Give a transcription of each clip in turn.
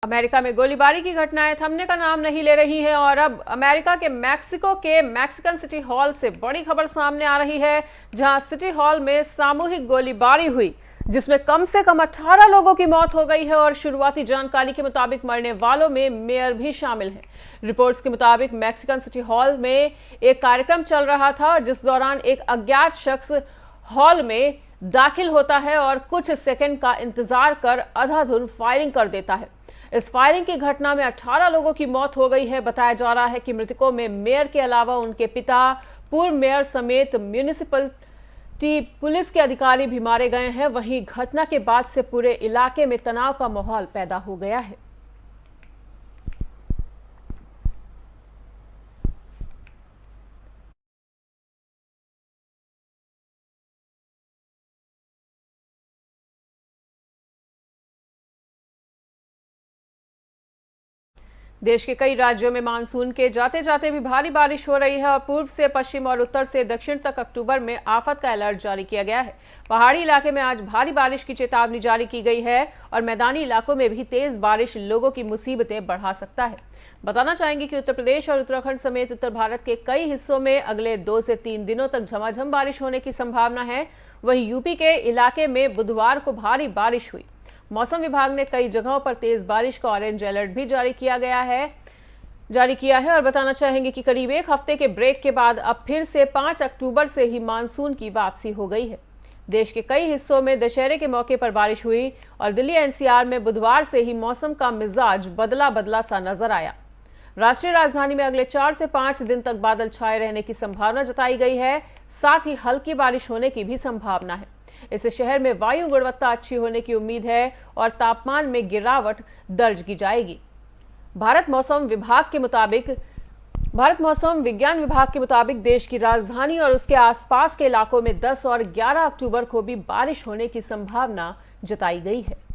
America में गोलीबारी की घटनाएं थमने का नाम नहीं ले रही हैं और अब अमेरिका के मैक्सिको के मैक्सिकन सिटी हॉल से बड़ी खबर सामने आ रही है, जहां सिटी हॉल में सामूहिक गोलीबारी हुई जिसमें कम से कम 18 लोगों की मौत हो गई है और शुरुआती जानकारी के मुताबिक मरने वालों में मेयर भी शामिल है। रिपोर्ट्स के मुताबिक मैक्सिकन सिटी हॉल में एक कार्यक्रम चल रहा था, जिस दौरान एक अज्ञात शख्स हॉल में दाखिल होता है और कुछ सेकंड का इंतजार कर अंधाधुंध फायरिंग कर देता है। इस फायरिंग की घटना में 18 लोगों की मौत हो गई है। बताया जा रहा है कि मृतकों में मेयर के अलावा उनके पिता, पूर्व मेयर समेत म्युनिसिपलिटी पुलिस के अधिकारी भी मारे गए हैं। वहीं घटना के बाद से पूरे इलाके में तनाव का माहौल पैदा हो गया है। देश के कई राज्यों में मानसून के जाते जाते भी भारी बारिश हो रही है और पूर्व से पश्चिम और उत्तर से दक्षिण तक अक्टूबर में आफत का अलर्ट जारी किया गया है। पहाड़ी इलाके में आज भारी बारिश की चेतावनी जारी की गई है और मैदानी इलाकों में भी तेज बारिश लोगों की मुसीबतें बढ़ा सकता है। बताना चाहेंगे कि उत्तर प्रदेश और उत्तराखंड समेत उत्तर भारत के कई हिस्सों में अगले 2 से 3 दिनों तक झमाझम बारिश होने की संभावना है। वहीं यूपी के इलाके में बुधवार को भारी बारिश हुई। मौसम विभाग ने कई जगहों पर तेज बारिश का ऑरेंज अलर्ट भी जारी किया है और बताना चाहेंगे कि करीब एक हफ्ते के ब्रेक के बाद अब फिर से 5 अक्टूबर से ही मानसून की वापसी हो गई है। देश के कई हिस्सों में दशहरे के मौके पर बारिश हुई और दिल्ली एनसीआर में बुधवार से ही मौसम का मिजाज बदला बदला सा नजर आया। राष्ट्रीय राजधानी में अगले 4 से 5 दिन तक बादल छाए रहने की संभावना जताई गई है। साथ ही हल्की बारिश होने की भी संभावना है। इससे शहर में वायु गुणवत्ता अच्छी होने की उम्मीद है और तापमान में गिरावट दर्ज की जाएगी। भारत मौसम विज्ञान विभाग के मुताबिक देश की राजधानी और उसके आसपास के इलाकों में 10 और 11 अक्टूबर को भी बारिश होने की संभावना जताई गई है।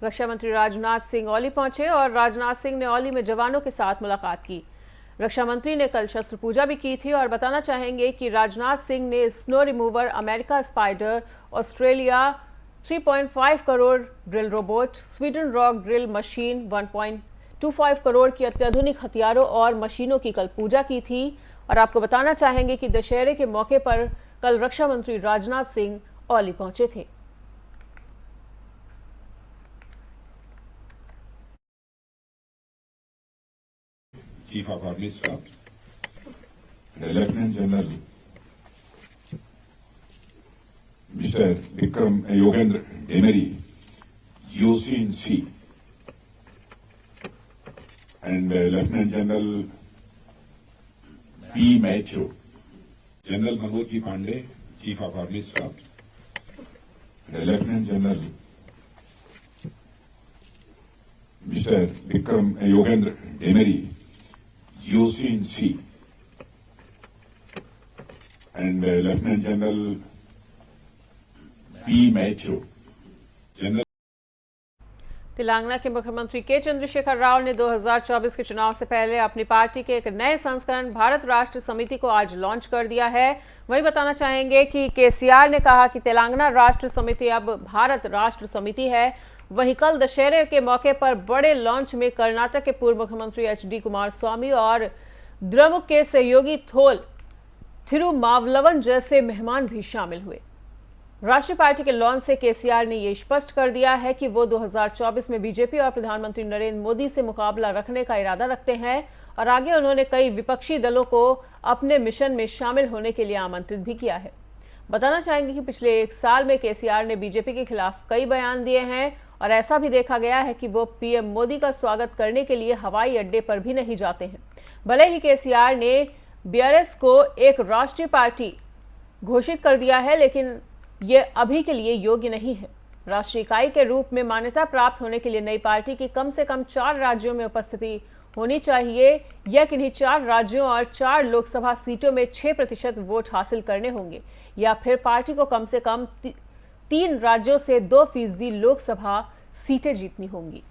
रक्षा मंत्री राजनाथ सिंह औली पहुंचे और राजनाथ सिंह ने औली में जवानों के साथ मुलाकात की। रक्षा मंत्री ने कल शस्त्र पूजा भी की थी और बताना चाहेंगे कि राजनाथ सिंह ने snow remover, America spider, Australia 3.5 crore drill robot, Sweden rock drill machine, 1.25 crore की अत्याधुनिक हथियारों और मशीनों की कल पूजा की थी। और आपको बताना चाहेंगे कि दशहरे के मौके पर कल रक्षा मंत्री राजनाथ सिंह औली पहुंचे थे। Chief of Army Staff, Lieutenant General Mr. Vikram Yogendra Emery, GOC in C, and Lieutenant General B. Mathew, General Manoj Pandey, Chief of Army Staff, Lieutenant General Mr. Vikram Yogendra Emery, GOC in C, and Lieutenant General B. Mathew, General। Telangana के मुख्यमंत्री के चंद्रशेखर राव ने 2024 के चुनाव से पहले अपनी party के एक नए संस्करण भारत राष्ट्र समिति को आज लॉन्च कर दिया है। वही बताना चाहेंगे कि केसीआर ने कहा कि तेलंगाना राष्ट्र समिति अब भारत राष्ट्र समिति है। वहीं कल दशहरे के मौके पर बड़े लॉन्च में कर्नाटक के पूर्व मुख्यमंत्री एचडी कुमारस्वामी और द्रमुक के सहयोगी थोल थिरुमावलवन जैसे मेहमान भी शामिल हुए। राष्ट्रीय पार्टी के लॉन्च से केसीआर ने यह स्पष्ट कर दिया है कि वो 2024 में बीजेपी और प्रधानमंत्री नरेंद्र मोदी से मुकाबला रखने का इरादा रखते हैं और आगे उन्होंने कई विपक्षी दलों को अपने मिशन में शामिल होने के लिए आमंत्रित भी किया है। बताना चाहेंगे कि पिछले 1 साल में केसीआर ने बीजेपी के खिलाफ कई बयान दिए हैं और ऐसा भी देखा गया है कि वो पीएम मोदी का स्वागत करने के लिए हवाई अड्डे पर भी नहीं जाते हैं। भले ही केसीआर ने बीआरएस को एक राष्ट्रीय पार्टी घोषित कर दिया है, लेकिन ये अभी के लिए योग्य नहीं है। राष्ट्रीय इकाई के रूप में मान्यता प्राप्त होने के लिए नई पार्टी की कम से कम 4 राज्यों में उपस्थिति होनी चाहिए या किन्हीं 4 राज्यों और 4 लोकसभा सीटों में 6% वोट हासिल करने होंगे या फिर पार्टी को कम से कम 3 राज्यों से 2% लोकसभा सीटें जीतनी होंगी।